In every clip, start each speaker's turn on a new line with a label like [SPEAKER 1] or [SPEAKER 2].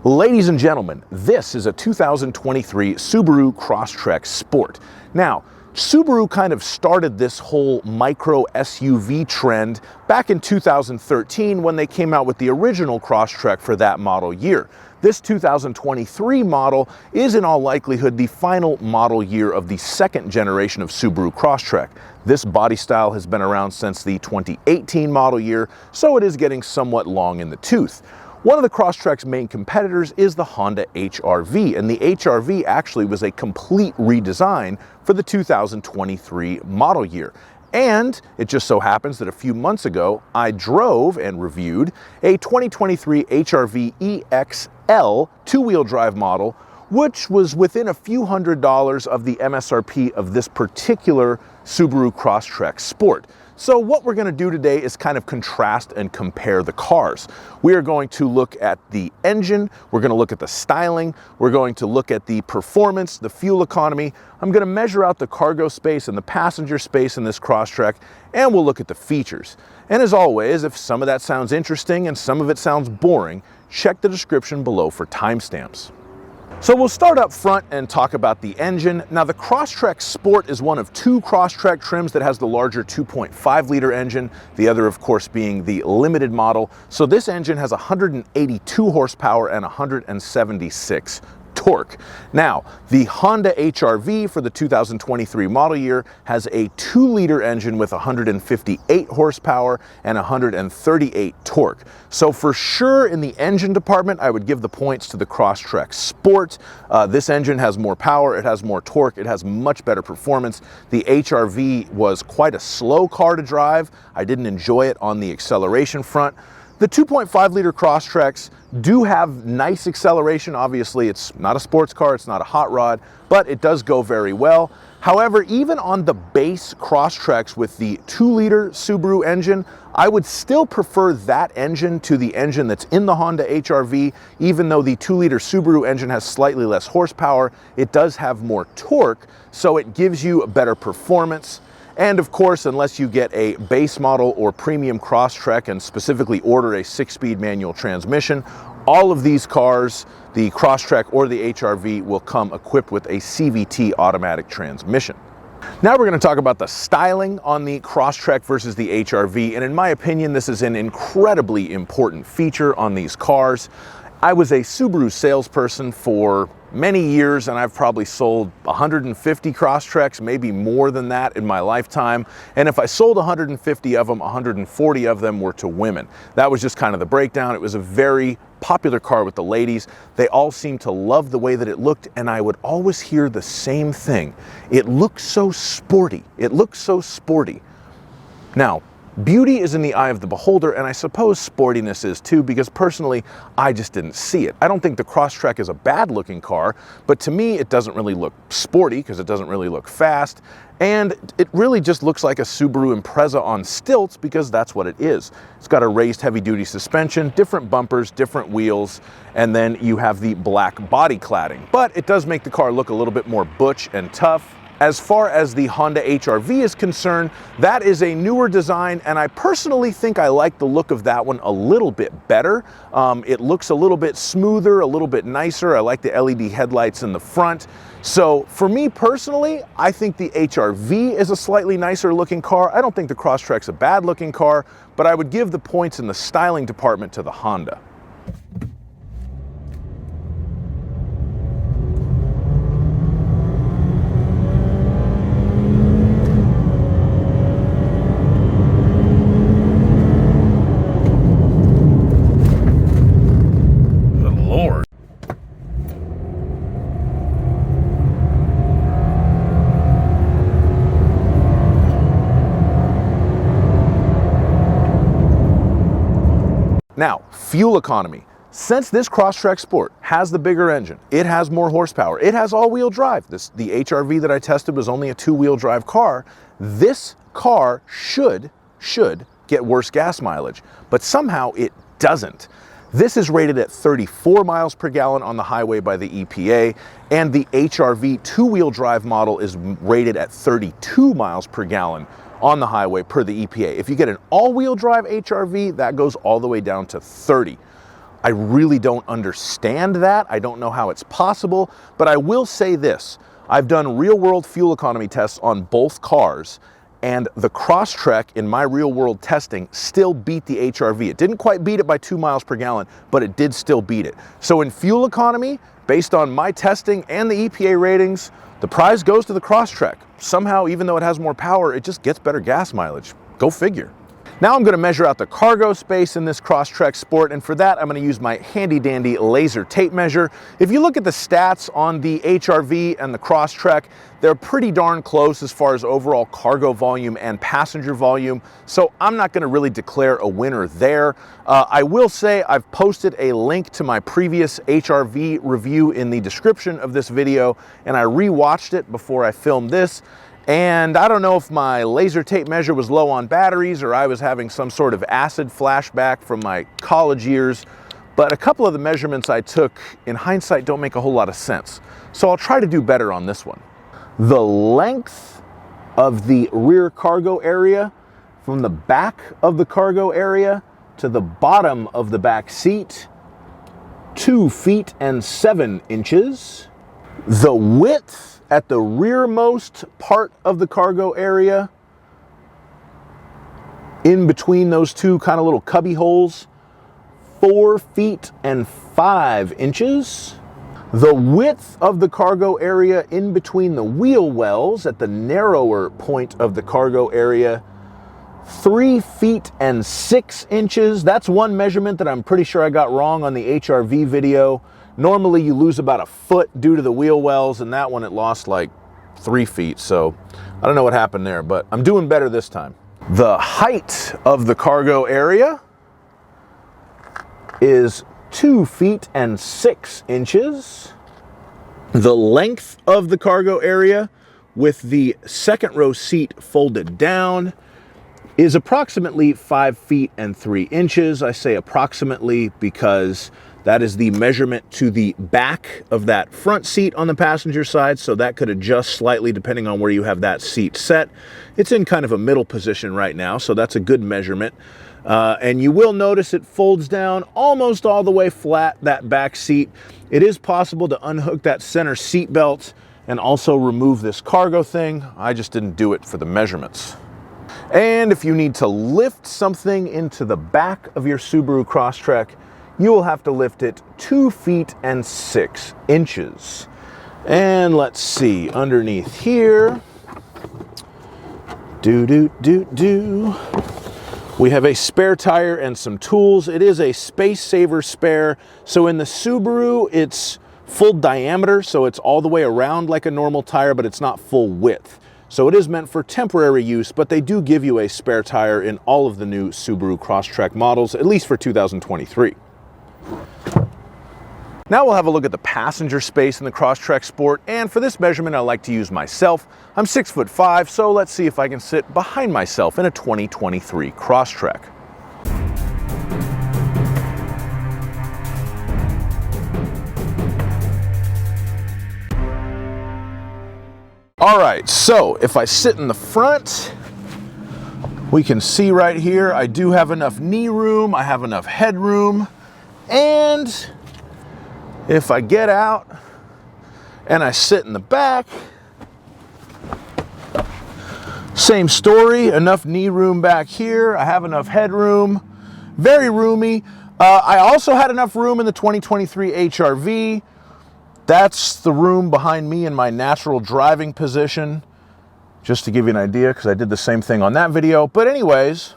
[SPEAKER 1] Ladies and gentlemen, this is a 2023 Subaru Crosstrek Sport. Now, Subaru kind of started this whole micro SUV trend back in 2013 when they came out with the original Crosstrek for that model year. This 2023 model is in all likelihood the final model year of the second generation of Subaru Crosstrek. This body style has been around since the 2018 model year, so it is getting somewhat long in the tooth. One of the Crosstrek's main competitors is the Honda HR-V, and the HR-V actually was a complete redesign for the 2023 model year. And it just so happens that a few months ago, I drove and reviewed a 2023 HR-V EXL two-wheel drive model, which was within a few $100s of the MSRP of this particular Subaru Crosstrek Sport. So what we're going to do today is kind of contrast and compare the cars. We are going to look at the engine, we're going to look at the styling, we're going to look at the performance, the fuel economy. I'm going to measure out the cargo space and the passenger space in this Crosstrek, and we'll look at the features. And as always, if some of that sounds interesting and some of it sounds boring, check the description below for timestamps. So we'll start up front and talk about the engine. Now, the Crosstrek Sport is one of two Crosstrek trims that has the larger 2.5-liter engine, the other, of course, being the limited model. So this engine has 182 horsepower and 176 torque. Now, the Honda HR-V for the 2023 model year has a 2-liter engine with 158 horsepower and 138 torque. So for sure in the engine department, I would give the points to the Crosstrek Sport. This engine has more power, it has more torque, it has much better performance. The HR-V was quite a slow car to drive. I didn't enjoy it on the acceleration front. The 2.5-liter Crosstreks do have nice acceleration. Obviously, it's not a sports car, it's not a hot rod, but it does go very well. However, even on the base Crosstreks with the 2-liter Subaru engine, I would still prefer that engine to the engine that's in the Honda HR-V. Even though the 2-liter Subaru engine has slightly less horsepower, it does have more torque, so it gives you better performance. And of course, unless you get a base model or premium Crosstrek and specifically order a 6-speed manual transmission, all of these cars, the Crosstrek or the HR-V, will come equipped with a CVT automatic transmission. Now we're going to talk about the styling on the Crosstrek versus the HR-V, and in my opinion, this is an incredibly important feature on these cars. I was a Subaru salesperson for many years, and I've probably sold 150 Crosstreks, maybe more than that in my lifetime. And if I sold 150 of them, 140 of them were to women. That was just kind of the breakdown. It was a very popular car with the ladies. They all seemed to love the way that it looked, and I would always hear the same thing. It looks so sporty. It looks so sporty. Now, beauty is in the eye of the beholder, and I suppose sportiness is too, because personally, I just didn't see it. I don't think the Crosstrek is a bad-looking car, but to me, it doesn't really look sporty because it doesn't really look fast, and it really just looks like a Subaru Impreza on stilts because that's what it is. It's got a raised heavy-duty suspension, different bumpers, different wheels, and then you have the black body cladding. But it does make the car look a little bit more butch and tough. As far as the Honda HR-V is concerned, that is a newer design, and I personally think I like the look of that one a little bit better. It looks a little bit smoother, a little bit nicer. I like the LED headlights in the front. So for me personally, I think the HR-V is a slightly nicer looking car. I don't think the Crosstrek's a bad looking car, but I would give the points in the styling department to the Honda. Now, fuel economy. Since this Crosstrek Sport has the bigger engine, it has more horsepower, it has all-wheel drive. The HR-V that I tested was only a 2-wheel drive car. This car should get worse gas mileage, but somehow it doesn't. This is rated at 34 miles per gallon on the highway by the EPA, and the HR-V 2-wheel drive model is rated at 32 miles per gallon on the highway per the EPA. If you get an all-wheel drive HR-V, that goes all the way down to 30. I really don't understand that. I don't know how it's possible, but I will say this. I've done real-world fuel economy tests on both cars, and the Crosstrek in my real-world testing still beat the HRV. It didn't quite beat it by 2 miles per gallon, but it did still beat it. So in fuel economy, based on my testing and the EPA ratings, the prize goes to the Crosstrek. Somehow, even though it has more power, it just gets better gas mileage. Go figure. Now I'm going to measure out the cargo space in this Crosstrek Sport, and for that I'm going to use my handy dandy laser tape measure. If you look at the stats on the HRV and the Crosstrek, they're pretty darn close as far as overall cargo volume and passenger volume, so I'm not going to really declare a winner there. I will say I've posted a link to my previous HRV review in the description of this video, and I re-watched it before I filmed this. And I don't know if my laser tape measure was low on batteries or I was having some sort of acid flashback from my college years, but a couple of the measurements I took in hindsight don't make a whole lot of sense. So I'll try to do better on this one. The length of the rear cargo area from the back of the cargo area to the bottom of the back seat, 2 feet and 7 inches. The width at the rearmost part of the cargo area, in between those two kind of little cubby holes, 4 feet and 5 inches. The width of the cargo area in between the wheel wells at the narrower point of the cargo area, 3 feet and 6 inches. That's one measurement that I'm pretty sure I got wrong on the HRV video. Normally you lose about a foot due to the wheel wells, and that one it lost like 3 feet, so I don't know what happened there, but I'm doing better this time. The height of the cargo area is 2 feet and 6 inches. The length of the cargo area with the second row seat folded down is approximately 5 feet and 3 inches. I say approximately because that is the measurement to the back of that front seat on the passenger side, so that could adjust slightly depending on where you have that seat set. It's in kind of a middle position right now, so that's a good measurement. And you will notice it folds down almost all the way flat, that back seat. It is possible to unhook that center seat belt and also remove this cargo thing. I just didn't do it for the measurements. And if you need to lift something into the back of your Subaru Crosstrek, you will have to lift it 2 feet and 6 inches. And let's see, underneath here, we have a spare tire and some tools. It is a space saver spare. So in the Subaru, it's full diameter, so it's all the way around like a normal tire, but it's not full width. So it is meant for temporary use, but they do give you a spare tire in all of the new Subaru Crosstrek models, at least for 2023. Now we'll have a look at the passenger space in the Crosstrek Sport, and for this measurement I like to use myself. I'm 6'5", so let's see if I can sit behind myself in a 2023 Crosstrek. All right, so if I sit in the front, we can see right here I do have enough knee room, I have enough headroom, and if I get out and I sit in the back, same story, enough knee room back here. I have enough headroom, very roomy. I also had enough room in the 2023 HRV. That's the room behind me in my natural driving position, just to give you an idea, because I did the same thing on that video. But anyways,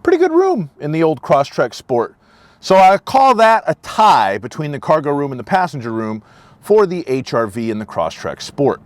[SPEAKER 1] pretty good room in the old Crosstrek Sport. So I call that a tie between the cargo room and the passenger room for the HRV and the Crosstrek Sport.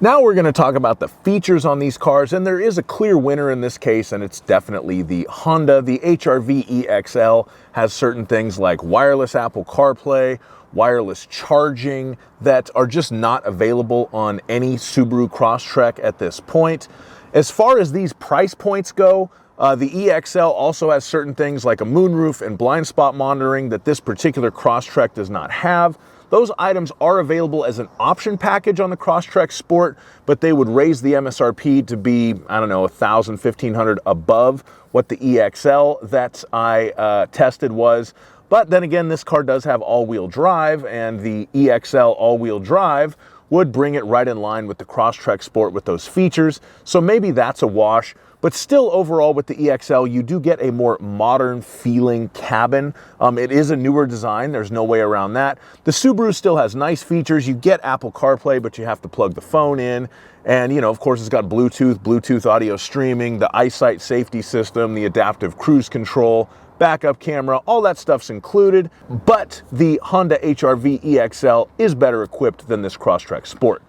[SPEAKER 1] Now we're going to talk about the features on these cars, and there is a clear winner in this case, and it's definitely the Honda. The HRV EXL has certain things like wireless Apple CarPlay, wireless charging that are just not available on any Subaru Crosstrek at this point. As far as these price points go, the EXL also has certain things like a moonroof and blind spot monitoring that this particular Crosstrek does not have. Those items are available as an option package on the Crosstrek Sport, but they would raise the MSRP to be, I don't know, $1,000, $1,500 above what the EXL that I tested was. But then again, this car does have all-wheel drive, and the EXL all-wheel drive would bring it right in line with the Crosstrek Sport with those features. So maybe that's a wash. But still, overall, with the EXL, you do get a more modern feeling cabin. It is a newer design. There's no way around that. The Subaru still has nice features. You get Apple CarPlay, but you have to plug the phone in. And, you know, of course, it's got Bluetooth audio streaming, the eyesight safety system, the adaptive cruise control, backup camera, all that stuff's included. But the Honda HR-V EXL is better equipped than this Crosstrek Sport.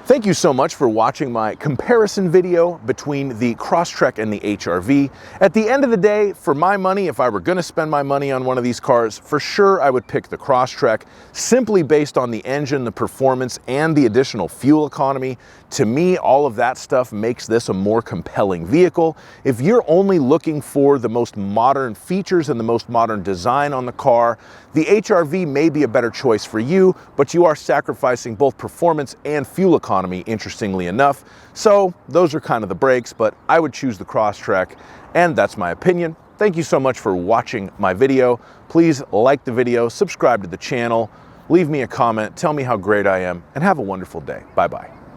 [SPEAKER 1] Thank you so much for watching my comparison video between the Crosstrek and the HR-V. At the end of the day, for my money, if I were going to spend my money on one of these cars, for sure I would pick the Crosstrek, simply based on the engine, the performance, and the additional fuel economy. To me, all of that stuff makes this a more compelling vehicle. If you're only looking for the most modern features and the most modern design on the car, the HR-V may be a better choice for you, but you are sacrificing both performance and fuel economy, interestingly enough. So those are kind of the breaks, but I would choose the Crosstrek, and that's my opinion. Thank you so much for watching my video. Please like the video, subscribe to the channel, leave me a comment, tell me how great I am, and have a wonderful day. Bye-bye.